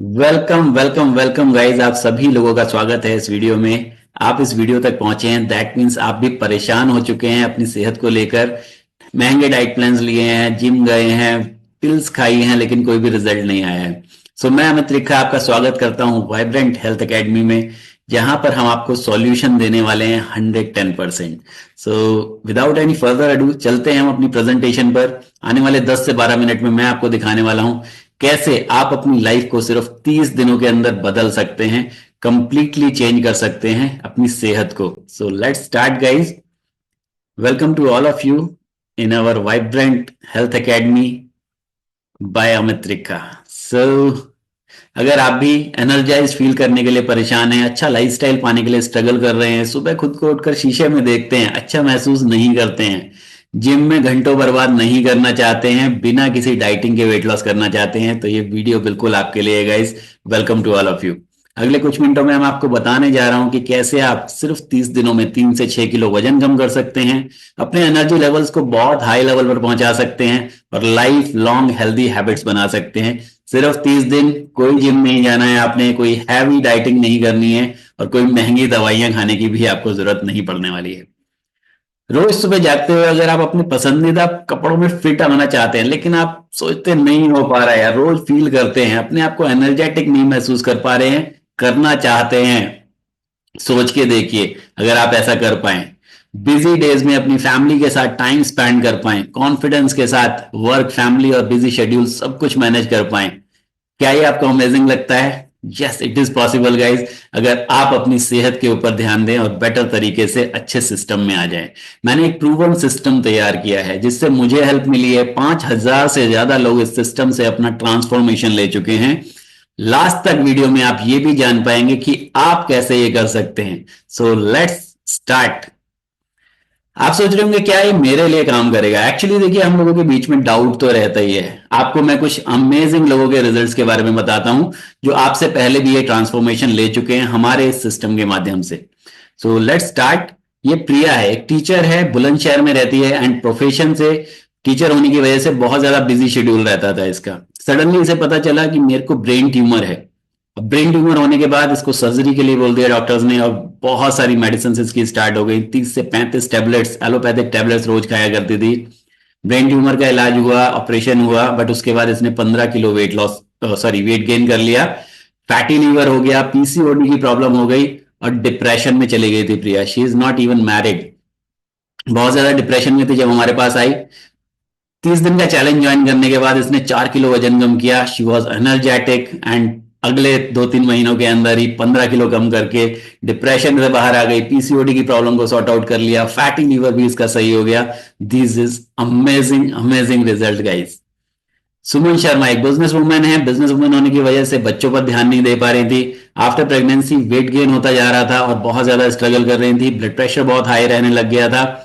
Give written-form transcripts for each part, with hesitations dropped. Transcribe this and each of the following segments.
Welcome welcome welcome guys, आप सभी लोगों का स्वागत है इस वीडियो में। आप इस वीडियो तक पहुंचे हैं, दैट मीन्स आप भी परेशान हो चुके हैं अपनी सेहत को लेकर। महंगे डाइट प्लान्स लिए हैं, जिम गए हैं, पिल्स खाई हैं, लेकिन कोई भी रिजल्ट नहीं आया है। सो मैं अमित त्रिखा आपका स्वागत करता हूं वाइब्रेंट हेल्थ एकेडमी में, जहां पर हम आपको सॉल्यूशन देने वाले हैं 110%। So without any further ado चलते हैं हम अपनी प्रेजेंटेशन पर। आने वाले 10 से 12 मिनट में मैं आपको दिखाने वाला हूं कैसे आप अपनी लाइफ को सिर्फ 30 दिनों के अंदर बदल सकते हैं, कंप्लीटली चेंज कर सकते हैं अपनी सेहत को। So let's start guys. Welcome to all of you in our vibrant health academy by Amit Trikha. So अगर आप भी एनर्जाइज फील करने के लिए परेशान हैं, अच्छा लाइफस्टाइल पाने के लिए स्ट्रगल कर रहे हैं, सुबह खुद को उठकर शीशे में देखते हैं, अच्छा महसूस नहीं करते हैं, जिम में घंटों बर्बाद नहीं करना चाहते हैं, बिना किसी डाइटिंग के वेट लॉस करना चाहते हैं, तो ये वीडियो बिल्कुल आपके लिए है guys. Welcome to all of you. अगले कुछ मिनटों में मैं आपको बताने जा रहा हूं कि कैसे आप सिर्फ 30 दिनों में 3 से 6 किलो वजन कम कर सकते हैं, अपने एनर्जी लेवल्स को बहुत हाई लेवल पर पहुंचा सकते हैं और लाइफ लॉन्ग हेल्दी हैबिट्स बना सकते हैं। सिर्फ 30 दिन, कोई जिम नहीं जाना है आपने, कोई हैवी डाइटिंग नहीं करनी है और कोई महंगी दवाइयां खाने की भी आपको जरूरत नहीं पड़ने वाली है। रोज सुबह जागते हुए अगर आप अपने पसंदीदा कपड़ों में फिट आना चाहते हैं, लेकिन आप सोचते नहीं हो पा रहा है, या रोज फील करते हैं अपने आप को एनर्जेटिक नहीं महसूस कर पा रहे हैं, करना चाहते हैं, सोच के देखिए अगर आप ऐसा कर पाए, बिजी डेज में अपनी फैमिली के साथ टाइम स्पेंड कर पाए, कॉन्फिडेंस के साथ वर्क, फैमिली और बिजी शेड्यूल सब कुछ मैनेज कर पाए, क्या ये आपको अमेजिंग लगता है? Yes, it is possible guys, अगर आप अपनी सेहत के ऊपर ध्यान दें और बेटर तरीके से अच्छे सिस्टम में आ जाएं। मैंने एक प्रूवन सिस्टम तैयार किया है जिससे मुझे हेल्प मिली है। 5,000 से ज्यादा लोग इस सिस्टम से अपना ट्रांसफॉर्मेशन ले चुके हैं। लास्ट तक वीडियो में आप ये भी जान पाएंगे कि आप कैसे ये कर सकते हैं। सो लेट्स स्टार्ट। आप सोच रहे होंगे क्या ये मेरे लिए काम करेगा? एक्चुअली देखिए, हम लोगों के बीच में डाउट तो रहता ही है। आपको मैं कुछ अमेजिंग लोगों के रिजल्ट्स के बारे में बताता हूं जो आपसे पहले भी ये ट्रांसफॉर्मेशन ले चुके हैं हमारे इस सिस्टम के माध्यम से। सो लेट्स स्टार्ट। ये प्रिया है, एक टीचर है, बुलंदशहर में रहती है एंड प्रोफेशन से टीचर होने की वजह से बहुत ज्यादा बिजी शेड्यूल रहता था इसका। सडनली इसे पता चला कि मेरे को ब्रेन ट्यूमर है। ब्रेन ट्यूमर होने के बाद इसको सर्जरी के लिए बोल दिया डॉक्टर्स ने और बहुत सारी मेडिसिन इसकी स्टार्ट हो गई। 30 से 35 टैबलेट्स, एलोपैथिक टैबलेट्स रोज खाया करती थी। ब्रेन ट्यूमर का इलाज हुआ, ऑपरेशन हुआ, बट उसके बाद इसने 15 kilo weight loss, sorry weight gain कर लिया। फैटी लीवर हो गया, पीसीओडी की प्रॉब्लम हो गई और डिप्रेशन में चली गई थी Priya. She is not even married. बहुत ज्यादा डिप्रेशन में थी जब हमारे पास आई। 30 दिन का चैलेंज ज्वाइन करने के बाद इसने 4 किलो वजन कम किया। शी वॉज एनर्जेटिक एंड अगले 2-3 महीनों के अंदर ही 15 किलो कम करके डिप्रेशन से बाहर आ गई। पीसीओडी की प्रॉब्लम को सॉर्ट आउट कर लिया, फैटी लीवर भी इसका सही हो गया। This is amazing amazing result guys. Suman Sharma एक बिजनेस वुमन है। बिजनेस वुमन होने की वजह से बच्चों पर ध्यान नहीं दे पा रही थी। आफ्टर प्रेगनेंसी वेट गेन होता जा रहा था और बहुत ज्यादा स्ट्रगल कर रही थी। ब्लड प्रेशर बहुत हाई रहने लग गया था।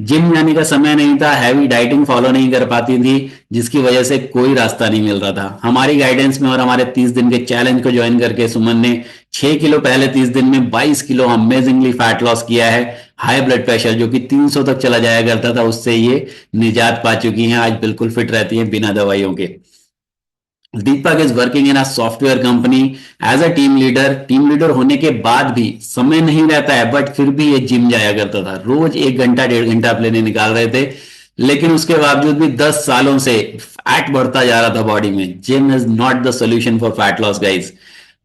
जिम जाने का समय नहीं था, हैवी डाइटिंग फॉलो नहीं कर पाती थी, जिसकी वजह से कोई रास्ता नहीं मिल रहा था। हमारी गाइडेंस में और हमारे 30 दिन के चैलेंज को ज्वाइन करके सुमन ने 6 किलो पहले 30 दिन में 22 किलो अमेजिंगली फैट लॉस किया है। हाई ब्लड प्रेशर जो कि 300 तक चला जाया करता था, उससे ये निजात पा चुकी हैं। आज बिल्कुल फिट रहती हैं बिना दवाइयों के। Deepak is working in a software company as a team leader. Team leader होने के बाद भी समय नहीं रहता है, बट फिर भी ये जिम जाया करता था। रोज 1 घंटा 1.5 घंटा अपने लिए निकाल रहे थे, लेकिन उसके बावजूद भी 10 सालों से फैट बढ़ता जा रहा था बॉडी में। Gym is not the solution for fat loss guys.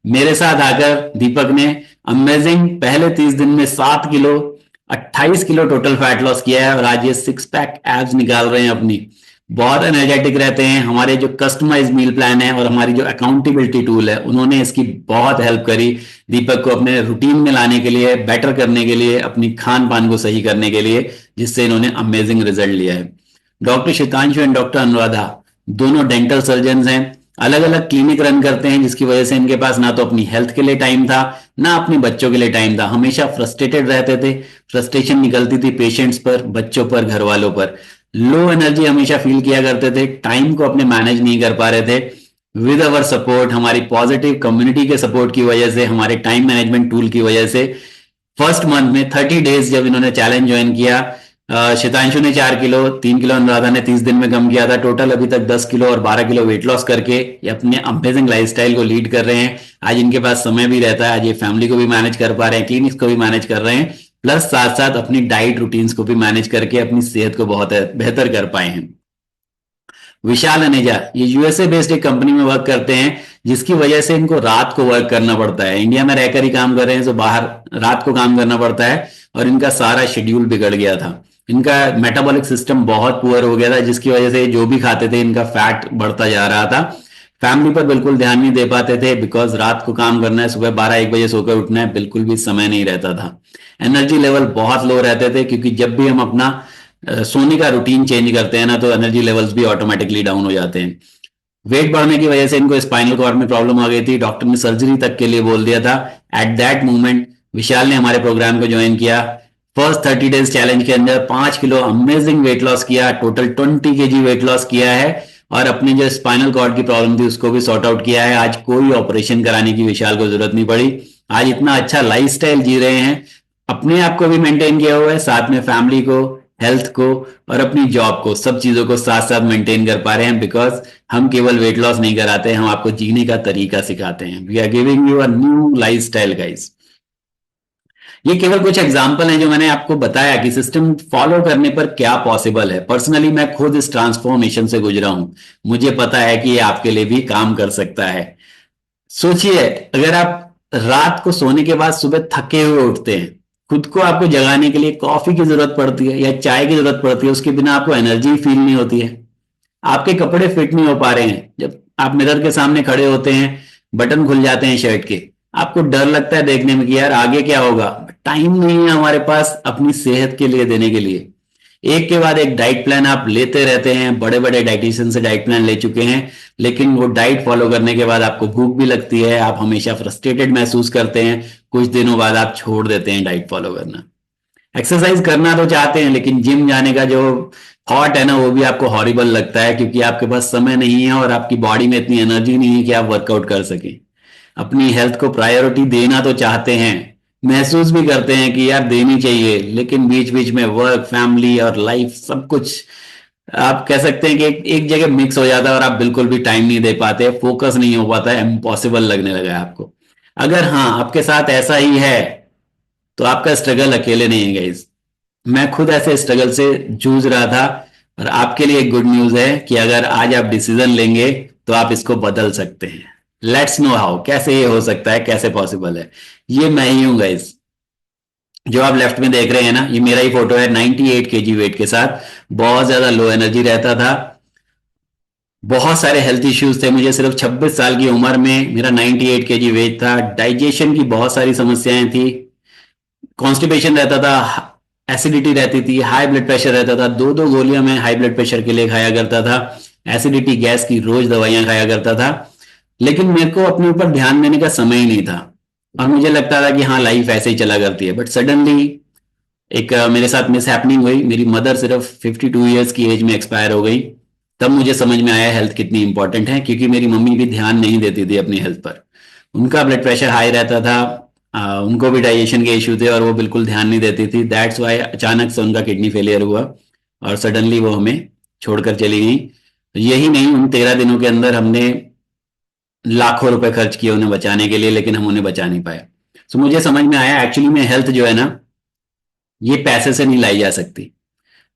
मेरे साथ आकर दीपक ने अमेजिंग पहले 30 दिन में 7 kilo, 28 kilo total fat loss किया है और आज ये 6 पैक एब्स निकाल रहे हैं अपनी। बहुत एनर्जेटिक रहते हैं। हमारे जो कस्टमाइज मील प्लान है और हमारी जो अकाउंटेबिलिटी टूल है, उन्होंने इसकी बहुत हेल्प करी दीपक को अपने रूटीन में लाने के लिए, बेटर करने के लिए, अपनी खान पान को सही करने के लिए, जिससे इन्होंने अमेजिंग रिजल्ट लिया है। Doctor Shitanshu and doctor Anuradha दोनों डेंटल सर्जन हैं। अलग अलग क्लिनिक रन करते हैं, जिसकी वजह से इनके पास ना तो अपनी हेल्थ के लिए टाइम था, ना अपने बच्चों के लिए टाइम था। हमेशा फ्रस्ट्रेटेड रहते थे। फ्रस्ट्रेशन निकलती थी पेशेंट्स पर, बच्चों पर, घर वालों पर। लो एनर्जी हमेशा फील किया करते थे, टाइम को अपने मैनेज नहीं कर पा रहे थे। विद अवर सपोर्ट, हमारी पॉजिटिव कम्युनिटी के सपोर्ट की वजह से, हमारे टाइम मैनेजमेंट टूल की वजह से, फर्स्ट मंथ में 30 डेज जब इन्होंने चैलेंज ज्वाइन किया, शितांशु ने 4 किलो, 3 किलो अनुराधा ने 30 दिन में कम किया था। टोटल अभी तक 10 किलो और 12 किलो वेट लॉस करके ये अपने अमेजिंग लाइफस्टाइल को लीड कर रहे हैं। आज इनके पास समय भी रहता है, आज ये फैमिली को भी मैनेज कर पा रहे हैं, क्लिनिक्स को भी मैनेज कर रहे हैं, प्लस साथ साथ अपनी डाइट रूटीन्स को भी मैनेज करके अपनी सेहत को बहुत बेहतर कर पाए हैं। विशाल अनेजा ये यूएसए बेस्ड एक कंपनी में वर्क करते हैं, जिसकी वजह से इनको रात को वर्क करना पड़ता है। इंडिया में रहकर ही काम कर रहे हैं, तो बाहर रात को काम करना पड़ता है और इनका सारा शेड्यूल बिगड़ गया था। इनका मेटाबॉलिक सिस्टम बहुत पुअर हो गया था, जिसकी वजह से जो भी खाते थे इनका फैट बढ़ता जा रहा था। फैमिली पर बिल्कुल ध्यान नहीं दे पाते थे, बिकॉज रात को काम करना है, सुबह 12-1 बजे सोकर उठना है, बिल्कुल भी समय नहीं रहता था। एनर्जी लेवल बहुत लो रहते थे, क्योंकि जब भी हम अपना सोने का रूटीन चेंज करते हैं ना, तो एनर्जी लेवल्स भी ऑटोमेटिकली डाउन हो जाते हैं। वेट बढ़ने की वजह से इनको स्पाइनल कॉर्ड में प्रॉब्लम आ गई थी, डॉक्टर ने सर्जरी तक के लिए बोल दिया था। एट दैट मोमेंट विशाल ने हमारे प्रोग्राम को ज्वाइन किया। फर्स्ट 30 डेज चैलेंज के अंदर 5 किलो अमेजिंग वेट लॉस किया, टोटल 20 kg वेट लॉस किया है, और अपनी जो स्पाइनल कॉर्ड की प्रॉब्लम थी उसको भी सॉर्ट आउट किया है। आज कोई ऑपरेशन कराने की विशाल को जरूरत नहीं पड़ी। आज इतना अच्छा लाइफस्टाइल जी रहे हैं, अपने आप को भी मेंटेन किया हुआ है, साथ में फैमिली को, हेल्थ को और अपनी जॉब को, सब चीजों को साथ साथ मेंटेन कर पा रहे हैं। बिकॉज हम केवल वेट लॉस नहीं कराते, हम आपको जीने का तरीका सिखाते हैं। We are giving you a new life style guys. ये केवल कुछ एग्जाम्पल हैं जो मैंने आपको बताया कि सिस्टम फॉलो करने पर क्या पॉसिबल है। पर्सनली मैं खुद इस ट्रांसफॉर्मेशन से गुजरा हूं, मुझे पता है कि ये आपके लिए भी काम कर सकता है। सोचिए, अगर आप रात को सोने के बाद सुबह थके हुए उठते हैं, खुद को आपको जगाने के लिए कॉफी की जरूरत पड़ती है या चाय की जरूरत पड़ती है, उसके बिना आपको एनर्जी फील नहीं होती है। आपके कपड़े फिट नहीं हो पा रहे हैं, जब आप मिरर के सामने खड़े होते हैं, बटन खुल जाते हैं शर्ट के, आपको डर लगता है देखने में कि यार आगे क्या होगा। टाइम नहीं है हमारे पास अपनी सेहत के लिए देने के लिए। एक के बाद एक डाइट प्लान आप लेते रहते हैं, बड़े बड़े डाइटिशियन से डाइट प्लान ले चुके हैं, लेकिन वो डाइट फॉलो करने के बाद आपको भूख भी लगती है, आप हमेशा फ्रस्ट्रेटेड महसूस करते हैं, कुछ दिनों बाद आप छोड़ देते हैं डाइट फॉलो करना। एक्सरसाइज करना तो चाहते हैं, लेकिन जिम जाने का जो थॉट है ना, वो भी आपको हॉरिबल लगता है, क्योंकि आपके पास समय नहीं है और आपकी बॉडी में इतनी एनर्जी नहीं है कि आप वर्कआउट कर सकें। अपनी हेल्थ को प्रायोरिटी देना तो चाहते हैं, महसूस भी करते हैं कि यार देनी चाहिए, लेकिन बीच बीच में वर्क, फैमिली और लाइफ सब कुछ आप कह सकते हैं कि एक जगह मिक्स हो जाता है और आप बिल्कुल भी टाइम नहीं दे पाते, फोकस नहीं हो पाता है, इम्पॉसिबल लगने लगा है आपको। अगर हाँ आपके साथ ऐसा ही है, तो आपका स्ट्रगल अकेले नहीं है गाइस। मैं खुद ऐसे स्ट्रगल से जूझ रहा था, और आपके लिए एक गुड न्यूज है कि अगर आज आप डिसीजन लेंगे तो आप इसको बदल सकते हैं। लेट्स नो हाउ, कैसे ये हो सकता है, कैसे पॉसिबल है। ये मैं ही हूं गाइस, जो आप लेफ्ट में देख रहे हैं ना, ये मेरा ही फोटो है। 98 kg वेट के साथ, बहुत ज्यादा लो एनर्जी रहता था, बहुत सारे हेल्थ इश्यूज थे मुझे। सिर्फ 26 साल की उम्र में मेरा 98 kg वेट था। डाइजेशन की बहुत सारी समस्याएं थी, कॉन्स्टिपेशन रहता था, एसिडिटी रहती थी, हाई ब्लड प्रेशर रहता था। 2-2 गोलियां मैं हाई ब्लड प्रेशर के लिए खाया करता था, एसिडिटी गैस की रोज दवाइयां खाया करता था, लेकिन मेरे को अपने ऊपर ध्यान देने का समय ही नहीं था, और मुझे लगता था कि हाँ लाइफ ऐसे ही चला करती है। बट सडनली एक मेरे साथ मिस हैपनिंग हुई। मेरी मदर सिर्फ 52 ईयर्स की एज में एक्सपायर हो गई। तब मुझे समझ में आया हेल्थ कितनी इंपॉर्टेंट है, क्योंकि मेरी मम्मी भी ध्यान नहीं देती थी अपनी हेल्थ पर। उनका ब्लड प्रेशर हाई रहता था, उनको भी डाइजेशन के इश्यू थे, और वो बिल्कुल ध्यान नहीं देती थी। दैट्स वाई अचानक से उनका किडनी फेलियर हुआ और सडनली वो हमें छोड़कर चली गई। यही नहीं, उन 13 दिनों के अंदर हमने लाखों रुपए खर्च किए उन्हें बचाने के लिए, लेकिन हम उन्हें बचा नहीं पाए। सो मुझे समझ में आया एक्चुअली में हेल्थ जो है ना, ये पैसे से नहीं लाई जा सकती,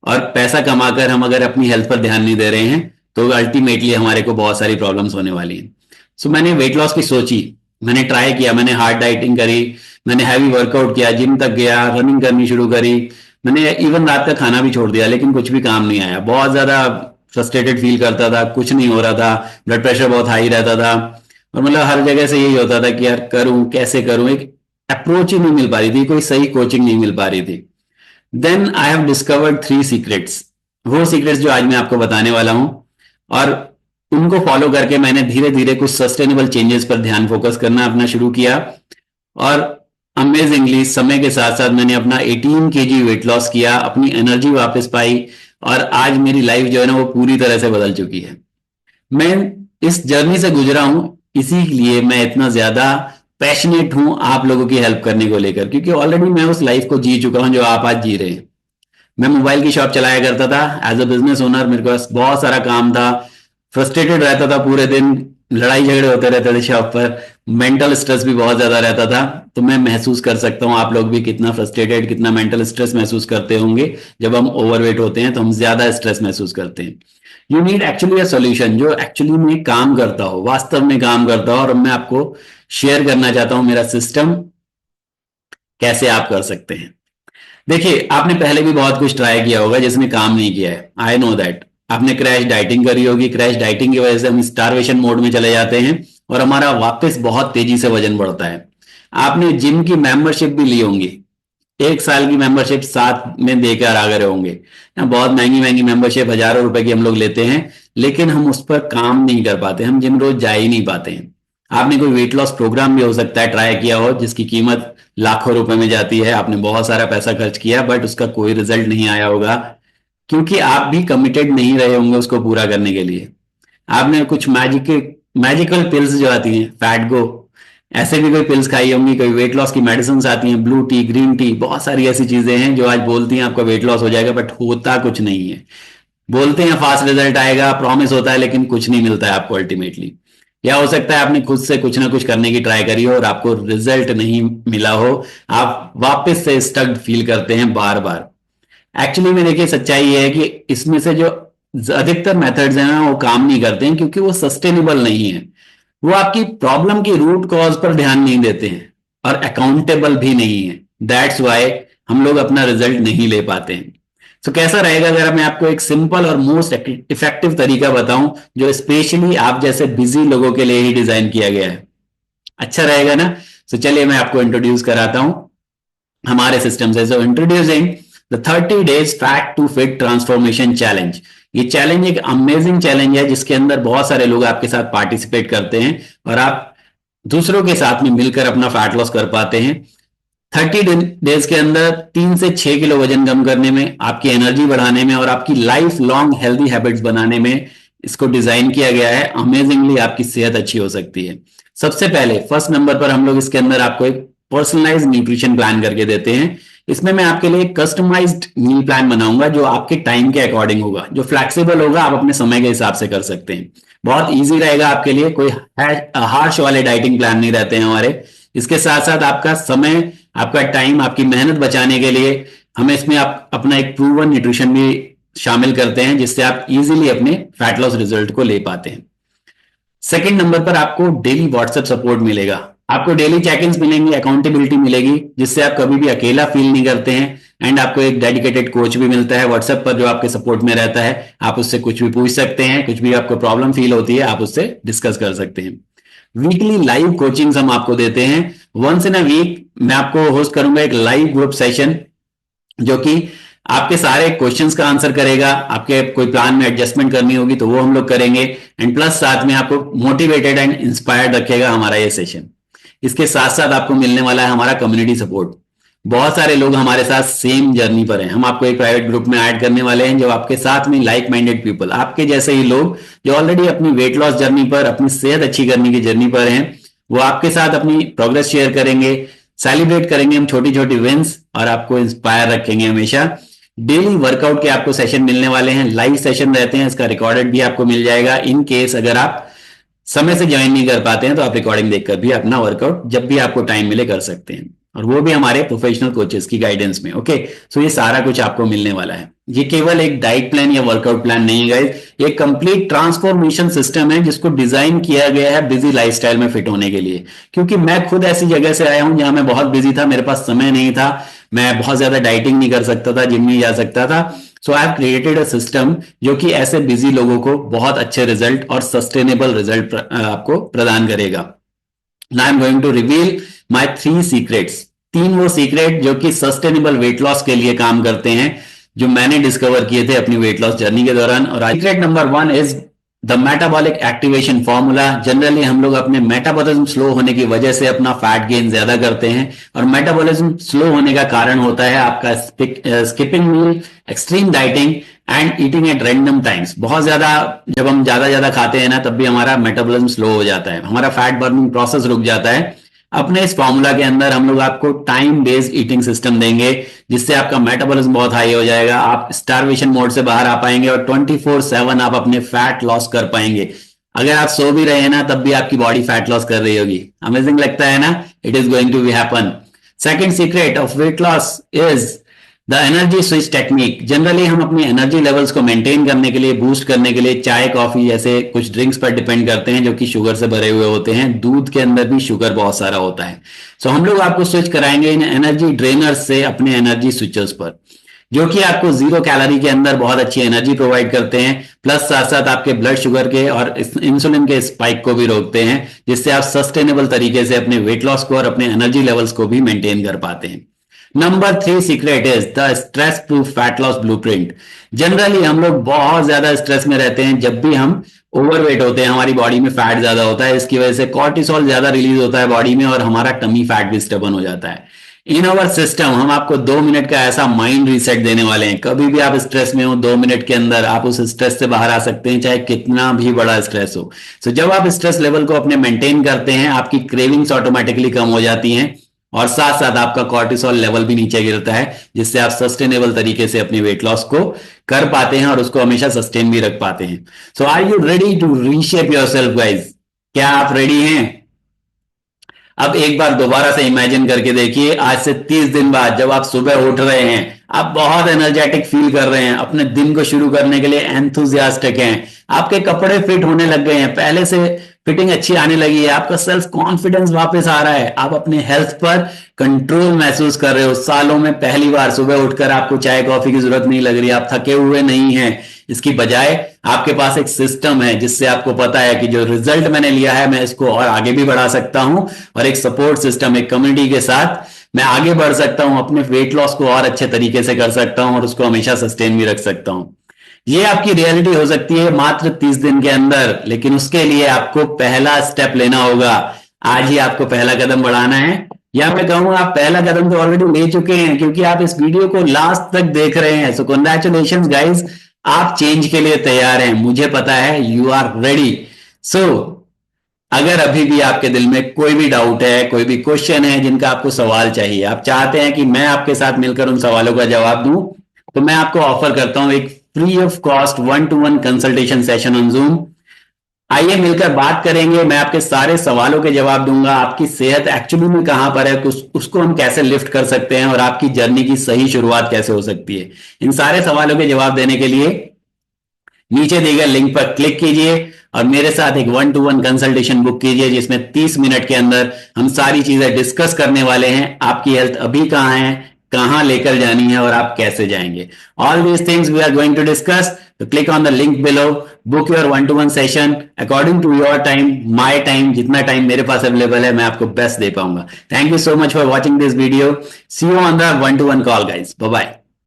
और पैसा कमाकर हम अगर अपनी हेल्थ पर ध्यान नहीं दे रहे हैं, तो अल्टीमेटली हमारे को बहुत सारी प्रॉब्लम्स होने वाली हैं। सो मैंने वेट लॉस की सोची, मैंने ट्राई किया, मैंने हार्ड डाइटिंग करी, मैंने हैवी वर्कआउट किया, जिम तक गया, रनिंग करनी शुरू करी, मैंने इवन रात का खाना भी छोड़ दिया, लेकिन कुछ भी काम नहीं आया। बहुत ज्यादा फ्रस्ट्रेटेड फील करता था, कुछ नहीं हो रहा था, ब्लड प्रेशर बहुत हाई रहता था, और मतलब हर जगह से यही होता था कि यार करूं कैसे करूं, एक अप्रोच ही नहीं मिल पा रही थी, कोई सही कोचिंग नहीं मिल पा रही थी। Then I have discovered 3 secrets, वो सीक्रेट्स जो आज मैं आपको बताने वाला हूं, और उनको फॉलो करके मैंने धीरे धीरे कुछ सस्टेनेबल चेंजेस पर ध्यान फोकस करना अपना शुरू किया, और अमेजिंगली समय के साथ साथ मैंने अपना 18 kg वेट लॉस किया, अपनी एनर्जी वापस पाई, और आज मेरी लाइफ जो है ना वो पूरी तरह से बदल चुकी है। मैं इस जर्नी से गुजरा हूं, इसीलिए मैं इतना ज्यादा पैशनेट हूं आप लोगों की हेल्प करने को लेकर, क्योंकि ऑलरेडी मैं उस लाइफ को जी चुका हूं जो आप आज जी रहे हैं। मैं मोबाइल की शॉप चलाया करता था एज अ बिजनेस ओनर, मेरे पास बहुत सारा काम था, फ्रस्ट्रेटेड रहता था पूरे दिन, लड़ाई झगड़े होते रहते थे शॉप पर, मेंटल स्ट्रेस भी बहुत ज्यादा रहता था। तो मैं महसूस कर सकता हूँ आप लोग भी कितना फ्रस्ट्रेटेड, कितना मेंटल स्ट्रेस महसूस करते होंगे। जब हम ओवरवेट होते हैं तो हम ज्यादा स्ट्रेस महसूस करते हैं। You need actually a solution जो एक्चुअली में काम करता हो, वास्तव में काम करता हो। और मैं आपको शेयर करना चाहता हूं मेरा सिस्टम कैसे आप कर सकते हैं। देखिए, आपने पहले भी बहुत कुछ ट्राई किया होगा जिसमें काम नहीं किया है, आई नो दैट। आपने क्रैश डाइटिंग करी होगी, क्रैश डाइटिंग की वजह से हम स्टारवेशन मोड में चले जाते हैं और हमारा वापस बहुत तेजी से वजन बढ़ता है। आपने जिम की मेंबरशिप भी ली होंगी, 1 साल की मेंबरशिप साथ में देकर आ गए होंगे ना, बहुत महंगी महंगी मेंबरशिप हजारों रुपए की हम लोग लेते हैं, लेकिन हम उस पर काम नहीं कर पाते, हम जिम रोज जा ही नहीं पाते हैं। आपने कोई वेट लॉस प्रोग्राम भी हो सकता है ट्राई किया हो जिसकी कीमत लाखों रुपए में जाती है, आपने बहुत सारा पैसा खर्च किया बट उसका कोई रिजल्ट नहीं आया होगा, क्योंकि आप भी कमिटेड नहीं रहे होंगे उसको पूरा करने के लिए। आपने कुछ मैजिकल पिल्स जो आती हैं, फैट गो, ऐसे भी कोई पिल्स खाई होंगी, कोई वेट लॉस की मेडिसिन आती हैं, ब्लू टी, ग्रीन टी, बहुत सारी ऐसी चीजें हैं जो आज बोलती हैं आपका वेट लॉस हो जाएगा, बट होता कुछ नहीं है। बोलते हैं फास्ट रिजल्ट आएगा, प्रॉमिस होता है, लेकिन कुछ नहीं मिलता है आपको अल्टीमेटली। या हो सकता है आपने खुद से कुछ ना कुछ करने की ट्राई करी हो और आपको रिजल्ट नहीं मिला हो, आप वापस से स्टक्ड फील करते हैं बार बार। एक्चुअली में देखिए, सच्चाई ये है कि इसमें से जो अधिकतर मेथड्स हैं ना वो काम नहीं करते हैं, क्योंकि वो सस्टेनेबल नहीं है। वो आपकी प्रॉब्लम की रूट कॉज पर ध्यान नहीं देते हैं और अकाउंटेबल भी नहीं है। दैट्स वाई हम लोग अपना रिजल्ट नहीं ले पाते हैं। तो कैसा रहेगा अगर मैं आपको एक सिंपल और मोस्ट इफेक्टिव तरीका बताऊं जो स्पेशली आप जैसे बिजी लोगों के लिए ही डिजाइन किया गया है। अच्छा रहेगा ना? तो चलिए मैं आपको इंट्रोड्यूस कराता हूं हमारे सिस्टम से। So introducing the 30 days fat to fit transformation challenge. ये चैलेंज एक अमेजिंग चैलेंज है जिसके अंदर बहुत सारे लोग आपके साथ पार्टिसिपेट करते हैं और आप दूसरों के साथ में मिलकर अपना फैट लॉस कर पाते हैं। 30 डेज के अंदर 3 से 6 किलो वजन कम करने में, आपकी एनर्जी बढ़ाने में और आपकी लाइफ लॉन्ग हेल्दी हैबिट्स बनाने में इसको डिजाइन किया गया है। अमेजिंगली आपकी सेहत अच्छी हो सकती है। सबसे पहले फर्स्ट नंबर पर हम लोग इसके अंदर आपको एक पर्सनलाइज न्यूट्रिशन प्लान करके देते हैं। इसमें मैं आपके लिए कस्टमाइज्ड मील प्लान बनाऊंगा जो आपके टाइम के अकॉर्डिंग होगा, जो फ्लेक्सिबल होगा, आप अपने समय के हिसाब से कर सकते हैं। बहुत इजी रहेगा आपके लिए, कोई हार्श वाले डाइटिंग प्लान नहीं रहते हैं हमारे। इसके साथ साथ आपका समय, आपका टाइम, आपकी मेहनत बचाने के लिए हम इसमें आप अपना एक प्रूवन न्यूट्रिशन भी शामिल करते हैं जिससे आप इजीली अपने फैट लॉस रिजल्ट को ले पाते हैं। सेकंड नंबर पर आपको डेली व्हाट्सएप सपोर्ट मिलेगा, आपको डेली चेक इन मिलेंगे, अकाउंटेबिलिटी मिलेगी जिससे आप कभी भी अकेला फील नहीं करते हैं। एंड आपको एक डेडिकेटेड कोच भी मिलता है व्हाट्सएप पर जो आपके सपोर्ट में रहता है। आप उससे कुछ भी पूछ सकते हैं, कुछ भी आपको प्रॉब्लम फील होती है आप उससे डिस्कस कर सकते हैं। वीकली लाइव कोचिंग्स हम आपको देते हैं। वंस इन अ वीक मैं आपको होस्ट करूंगा एक लाइव ग्रुप सेशन जो कि आपके सारे क्वेश्चंस का आंसर करेगा। आपके कोई प्लान में एडजस्टमेंट करनी होगी तो वो हम लोग करेंगे, एंड प्लस साथ में आपको मोटिवेटेड एंड इंस्पायर्ड रखेगा हमारा ये सेशन। इसके साथ साथ आपको मिलने वाला है हमारा कम्युनिटी सपोर्ट। बहुत सारे लोग हमारे साथ सेम जर्नी पर हैं। हम आपको एक प्राइवेट ग्रुप में ऐड करने वाले हैं जो आपके साथ में लाइक माइंडेड पीपल, आपके जैसे ही लोग जो ऑलरेडी अपनी वेट लॉस जर्नी पर, अपनी सेहत अच्छी करने की जर्नी पर हैं, वो आपके साथ अपनी प्रोग्रेस शेयर करेंगे, सेलिब्रेट करेंगे हम छोटी छोटी विंस और आपको इंस्पायर रखेंगे हमेशा। डेली वर्कआउट के आपको सेशन मिलने वाले हैं, लाइव सेशन रहते हैं, इसका रिकॉर्डेड भी आपको मिल जाएगा। इन केस अगर आप समय से ज्वाइन नहीं कर पाते हैं तो आप रिकॉर्डिंग देखकर भी अपना वर्कआउट जब भी आपको टाइम मिले कर सकते हैं, और वो भी हमारे प्रोफेशनल कोचेस की गाइडेंस में। ओके, सो ये सारा कुछ आपको मिलने वाला है। ये केवल एक डाइट प्लान या वर्कआउट प्लान नहीं है गाइस, ये कंप्लीट ट्रांसफॉर्मेशन सिस्टम है जिसको डिजाइन किया गया है बिजी लाइफस्टाइल में फिट होने के लिए। क्योंकि मैं खुद ऐसी जगह से आया हूं जहां मैं बहुत बिजी था, मेरे पास समय नहीं था, मैं बहुत ज्यादा डाइटिंग नहीं कर सकता था, जिम नहीं जा सकता था। So I have created a system जो कि ऐसे बिजी लोगों को बहुत अच्छे रिजल्ट और सस्टेनेबल रिजल्ट आपको प्रदान करेगा। Now I am going to reveal my 3 secrets. 3 वो सीक्रेट जो कि सस्टेनेबल वेट लॉस के लिए काम करते हैं, जो मैंने डिस्कवर किए थे अपनी वेट लॉस जर्नी के दौरान। और secret number 1 is the metabolic activation formula. Generally हम लोग अपने मेटाबॉलिज्म स्लो होने की वजह से अपना फैट गेन ज्यादा करते हैं, और मेटाबॉलिज्म स्लो होने का कारण होता है आपका skipping meal, extreme dieting and eating at random times. बहुत ज्यादा जब हम ज्यादा खाते हैं ना तब भी हमारा मेटाबॉलिज्म स्लो हो जाता है, हमारा फैट बर्निंग प्रोसेस रुक जाता है। अपने इस फॉर्मूला के अंदर हम लोग आपको टाइम बेस्ड ईटिंग सिस्टम देंगे, जिससे आपका मेटाबॉलिज्म बहुत हाई हो जाएगा, आप स्टारवेशन मोड से बाहर आ पाएंगे और 24/7 आप अपने फैट लॉस कर पाएंगे। अगर आप सो भी रहे हैं ना, तब भी आपकी बॉडी फैट लॉस कर रही होगी। अमेजिंग लगता है ना? It is going to be happen. Second secret of weight loss is the energy switch technique. Generally हम अपनी एनर्जी लेवल्स को मेंटेन करने के लिए, बूस्ट करने के लिए चाय कॉफी जैसे कुछ ड्रिंक्स पर डिपेंड करते हैं, जो कि शुगर से भरे हुए होते हैं। दूध के अंदर भी शुगर बहुत सारा होता है। सो हम लोग आपको स्विच कराएंगे इन एनर्जी ड्रेनर्स से अपने एनर्जी स्विचर्स पर, जो कि आपको 0 कैलोरी के अंदर बहुत अच्छी एनर्जी प्रोवाइड करते हैं, प्लस साथ साथ आपके ब्लड शुगर के और इंसुलिन के स्पाइक को भी रोकते हैं, जिससे आप सस्टेनेबल तरीके से अपने वेट लॉस को और अपने एनर्जी लेवल्स को भी मेंटेन कर पाते हैं। Number 3 secret is the stress proof fat loss blueprint. Generally हम लोग बहुत ज्यादा स्ट्रेस में रहते हैं जब भी हम ओवरवेट होते हैं, हमारी बॉडी में फैट ज्यादा होता है, इसकी वजह से कॉर्टिसोल ज्यादा रिलीज होता है बॉडी में और हमारा टमी फैट भी स्टबन हो जाता है। इन अवर सिस्टम हम आपको 2 मिनट का ऐसा माइंड रीसेट देने वाले हैं। कभी भी आप स्ट्रेस में हो, 2 मिनट के अंदर आप उस स्ट्रेस से बाहर आ सकते हैं, चाहे कितना भी बड़ा स्ट्रेस हो। सो जब आप स्ट्रेस लेवल को अपने मेंटेन करते हैं, आपकी क्रेविंग्स ऑटोमेटिकली कम हो जाती हैं और साथ साथ आपका कॉर्टिसोल लेवल भी नीचे गिरता है, जिससे आप सस्टेनेबल तरीके से अपने वेट लॉस को कर पाते हैं और उसको हमेशा सस्टेन भी रख पाते हैं। So are you ready to reshape yourself guys? क्या आप रेडी हैं? अब एक बार दोबारा से इमेजिन करके देखिए, आज से 30 दिन बाद जब आप सुबह उठ रहे हैं, आप बहुत एनर्जेटिक फील कर रहे हैं, अपने दिन को शुरू करने के लिए एंथुजियास्टिक हैं, आपके कपड़े फिट होने लग गए हैं, पहले से फिटिंग अच्छी आने लगी है, आपका सेल्फ कॉन्फिडेंस वापस आ रहा है, आप अपने हेल्थ पर कंट्रोल महसूस कर रहे हो। सालों में पहली बार सुबह उठकर आपको चाय कॉफी की जरूरत नहीं लग रही, आप थके हुए नहीं हैं। इसकी बजाय आपके पास एक सिस्टम है जिससे आपको पता है कि जो रिजल्ट मैंने लिया है मैं इसको और आगे भी बढ़ा सकता हूं, और एक सपोर्ट सिस्टम, एक कम्युनिटी के साथ मैं आगे बढ़ सकता हूं, अपने वेट लॉस को और अच्छे तरीके से कर सकता हूं और उसको हमेशा सस्टेन भी रख सकता हूं। ये आपकी रियलिटी हो सकती है मात्र 30 दिन के अंदर, लेकिन उसके लिए आपको पहला स्टेप लेना होगा। आज ही आपको पहला कदम बढ़ाना है, या मैं कहूंगा आप पहला कदम तो ऑलरेडी ले चुके हैं, क्योंकि आप इस वीडियो को लास्ट तक देख रहे हैं। सो कंग्रेचुलेशंस गाइस, आप चेंज के लिए तैयार हैं, मुझे पता है यू आर रेडी। सो अगर अभी भी आपके दिल में कोई भी डाउट है, कोई भी क्वेश्चन है जिनका आपको सवाल चाहिए, आप चाहते हैं कि मैं आपके साथ मिलकर उन सवालों का जवाब दूं, तो मैं आपको ऑफर करता हूं एक free of cost 1-to-1 consultation session on zoom. आइए मिलकर बात करेंगे, मैं आपके सारे सवालों के जवाब दूंगा, आपकी सेहत एक्चुअली में कहां पर है, उसको हम कैसे लिफ्ट कर सकते हैं और आपकी जर्नी की सही शुरुआत कैसे हो सकती है। इन सारे सवालों के जवाब देने के लिए नीचे दिए गए लिंक पर क्लिक कीजिए और मेरे साथ एक 1-to-1 कंसल्टेशन बुक कीजिए, जिसमें 30 मिनट के अंदर हम सारी चीजें डिस्कस करने वाले हैं। आपकी हेल्थ अभी कहां है, कहां लेकर जानी है और आप कैसे जाएंगे, all these things we are going to discuss. तो click on the link below, book your 1-to-1 session according to your time, my time, जितना टाइम मेरे पास अवेलेबल है मैं आपको बेस्ट दे पाऊंगा। Thank you so much for watching this video. See you on the 1-to-1 call guys, bye bye.